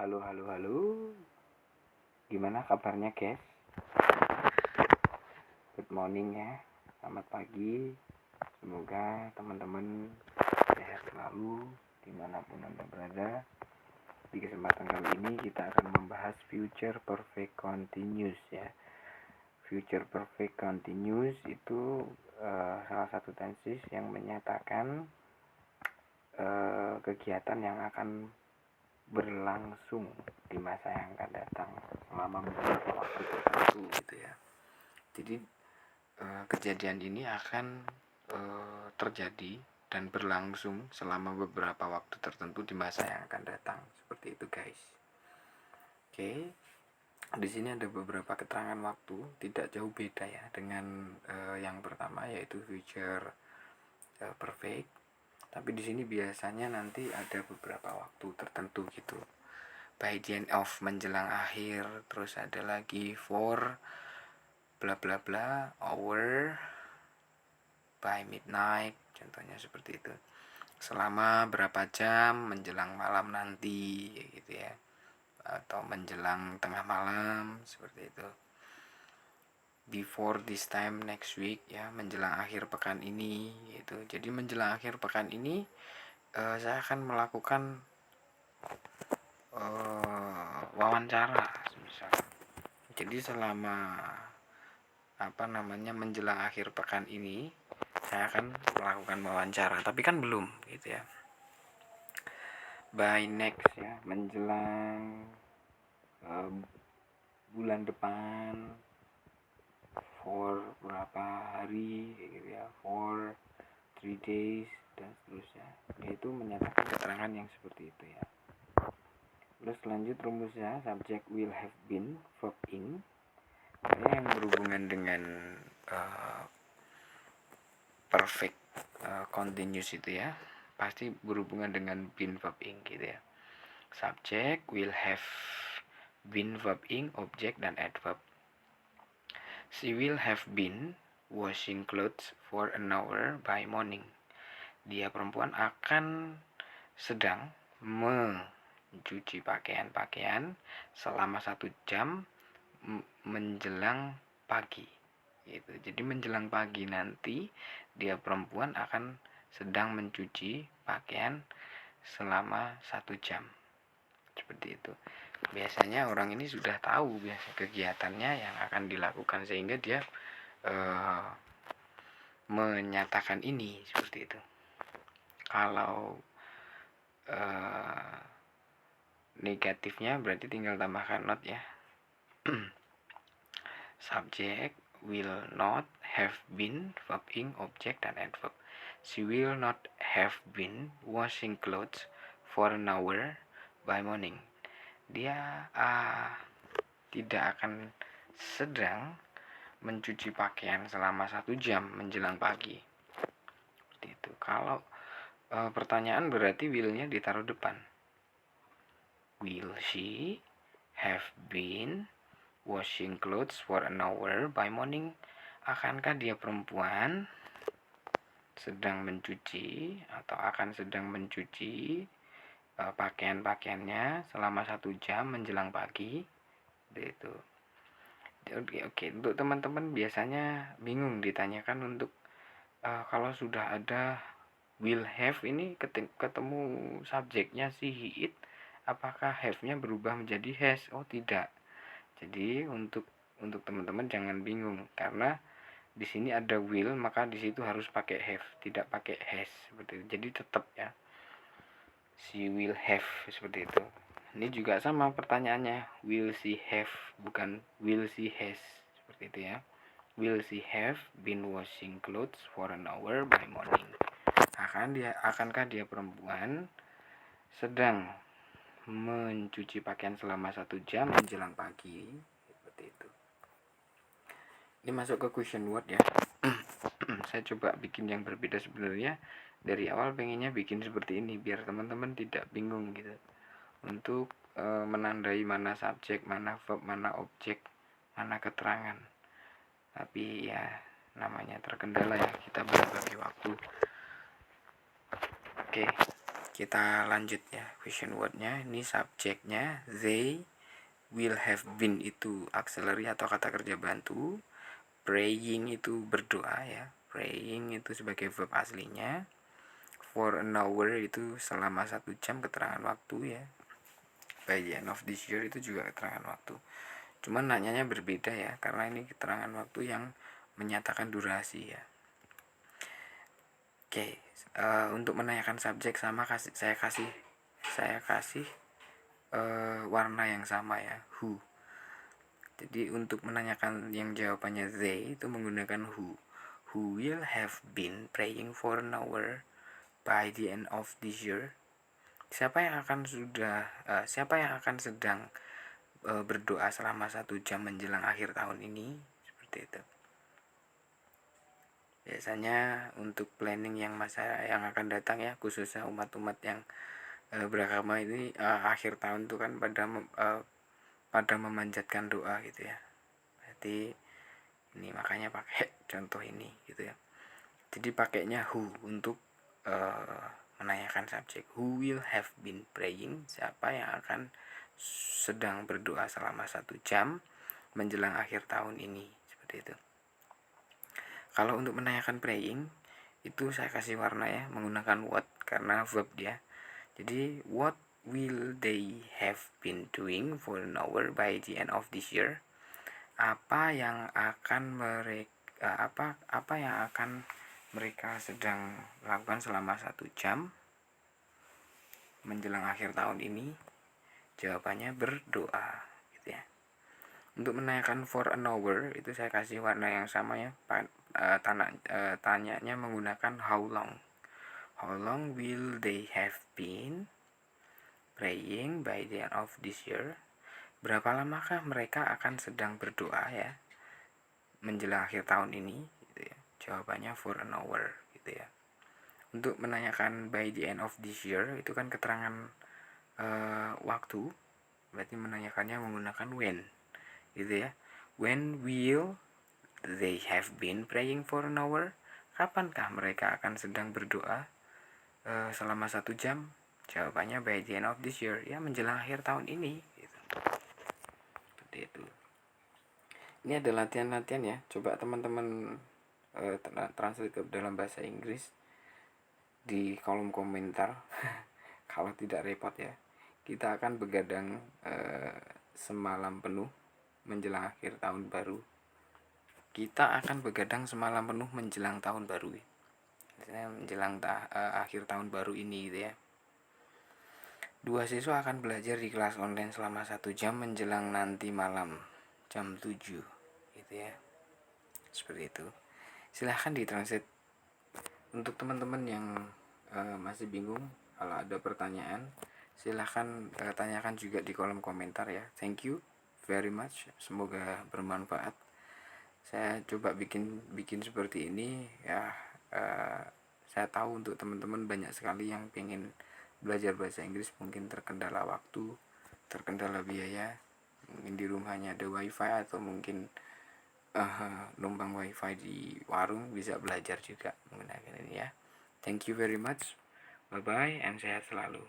Halo. Gimana kabarnya, guys? Good morning ya. Selamat pagi. Semoga teman-teman sehat selalu dimanapun Anda berada. Di kesempatan kali ini kita akan membahas future perfect continuous ya. Future perfect continuous itu salah satu tenses yang menyatakan kegiatan yang akan berlangsung di masa yang akan datang selama beberapa waktu tertentu gitu ya. Jadi kejadian ini akan terjadi dan berlangsung selama beberapa waktu tertentu di masa yang akan datang, seperti itu guys. Oke, di sini ada beberapa keterangan waktu, tidak jauh beda ya dengan yang pertama yaitu future perfect. Tapi di sini biasanya nanti ada beberapa waktu tertentu gitu. By the end of menjelang akhir, terus ada lagi for bla bla bla hour by midnight, contohnya seperti itu. Selama berapa jam menjelang malam nanti gitu ya. Atau menjelang tengah malam seperti itu. Before this time next week ya, menjelang akhir pekan ini gitu. Jadi menjelang akhir pekan ini saya akan melakukan wawancara misal. Jadi selama menjelang akhir pekan ini saya akan melakukan wawancara, tapi kan belum gitu ya. By next ya, menjelang bulan depan, for berapa hari gitu ya, for 3 days dan seterusnya. Yaitu menyatakan keterangan yang seperti itu ya. Terus lanjut rumusnya, subject will have been, verb ing. Yang berhubungan dengan perfect continuous itu ya, pasti berhubungan dengan been, verb ing gitu ya. Subject will have been, verb ing, object dan adverb. She will have been washing clothes for an hour by morning. Dia perempuan akan sedang mencuci pakaian selama 1 jam menjelang pagi gitu. Jadi menjelang pagi nanti dia perempuan akan sedang mencuci pakaian selama 1 jam, seperti itu. Biasanya orang ini sudah tahu biasa kegiatannya yang akan dilakukan, sehingga dia menyatakan ini seperti itu. Kalau negatifnya berarti tinggal tambahkan not ya. Subject will not have been, verb ing, object dan adverb. She will not have been washing clothes for an hour by morning. Dia tidak akan sedang mencuci pakaian selama 1 jam menjelang pagi. Seperti itu. Kalau pertanyaan berarti will-nya ditaruh depan. Will she have been washing clothes for an hour by morning? Akankah dia perempuan sedang mencuci atau akan sedang mencuci pakaian-pakaiannya selama 1 jam menjelang pagi? Itu. Oke, untuk teman-teman biasanya bingung ditanyakan untuk kalau sudah ada will have ini ketemu subjeknya si he it, apakah have-nya berubah menjadi has? Oh tidak. Jadi untuk teman-teman jangan bingung, karena di sini ada will, maka di situ harus pakai have, tidak pakai has seperti itu. Jadi tetap ya, she will have seperti itu. Ini juga sama pertanyaannya, will she have, bukan will she has, seperti itu ya. Will she have been washing clothes for an hour by morning? Akankah dia perempuan sedang mencuci pakaian selama 1 jam menjelang pagi? Seperti itu. Ini masuk ke question word ya. Saya coba bikin yang berbeda sebenarnya. Dari awal pengennya bikin seperti ini biar teman-teman tidak bingung gitu. Untuk menandai mana subjek, mana verb, mana objek, mana keterangan. Tapi ya namanya terkendala ya, kita berbagi waktu. Oke, kita lanjut ya, question wordnya. Ini subjeknya they will have been itu auxiliary atau kata kerja bantu. Praying itu berdoa ya, praying itu sebagai verb aslinya. For an hour itu selama 1 jam keterangan waktu ya. By the end of this year itu juga keterangan waktu. Cuman nanyanya berbeda ya, karena ini keterangan waktu yang menyatakan durasi ya. Oke, untuk menanyakan subjek sama saya kasih warna yang sama ya, who. Jadi untuk menanyakan yang jawabannya they itu menggunakan who. Who will have been praying for an hour by the end of this year. Siapa yang akan sedang berdoa selama 1 jam menjelang akhir tahun ini, seperti itu. Biasanya untuk planning yang masa yang akan datang ya, khususnya umat-umat yang beragama ini akhir tahun itu kan pada memanjatkan doa gitu ya. Berarti ini makanya pakai contoh ini gitu ya. Jadi pakainya who untuk menanyakan subjek. Who will have been praying, siapa yang akan sedang berdoa selama 1 jam menjelang akhir tahun ini, seperti itu. Kalau untuk menanyakan praying itu saya kasih warna ya, menggunakan what karena verb dia. Jadi what will they have been doing for an hour by the end of this year? Apa yang akan mereka sedang lakukan selama 1 jam menjelang akhir tahun ini? Jawabannya berdoa gitu ya. Untuk menanyakan for an hour itu saya kasih warna yang sama ya. Tanyanya menggunakan how long. How long will they have been praying by the end of this year? Berapa lamakah mereka akan sedang berdoa ya menjelang akhir tahun ini gitu ya. Jawabannya for an hour gitu ya. Untuk menanyakan by the end of this year itu kan keterangan waktu, berarti menanyakannya menggunakan when gitu ya. When will they have been praying for an hour? Kapankah mereka akan sedang berdoa selama 1 jam? Jawabannya by the end of this year, ya menjelang akhir tahun ini gitu. Seperti itu. Ini ada latihan-latihan ya. Coba teman-teman translate ke dalam bahasa Inggris di kolom komentar. Kalau tidak repot ya, kita akan begadang semalam penuh menjelang akhir tahun baru. Kita akan begadang semalam penuh menjelang tahun baru ya. Menjelang akhir tahun baru ini gitu ya. 2 siswa akan belajar di kelas online selama 1 jam menjelang nanti malam jam 7 gitu ya. Seperti itu. Silahkan ditranslate. Untuk teman-teman yang masih bingung, kalau ada pertanyaan silahkan tanyakan juga di kolom komentar ya. Thank you very much, semoga bermanfaat. Saya coba bikin seperti ini ya. Saya tahu untuk teman-teman banyak sekali yang pengen belajar bahasa Inggris, mungkin terkendala waktu, terkendala biaya, mungkin di rumahnya ada wifi atau mungkin numpang wifi di warung bisa belajar juga menggunakan ini ya. Thank you very much, bye bye, and sehat selalu.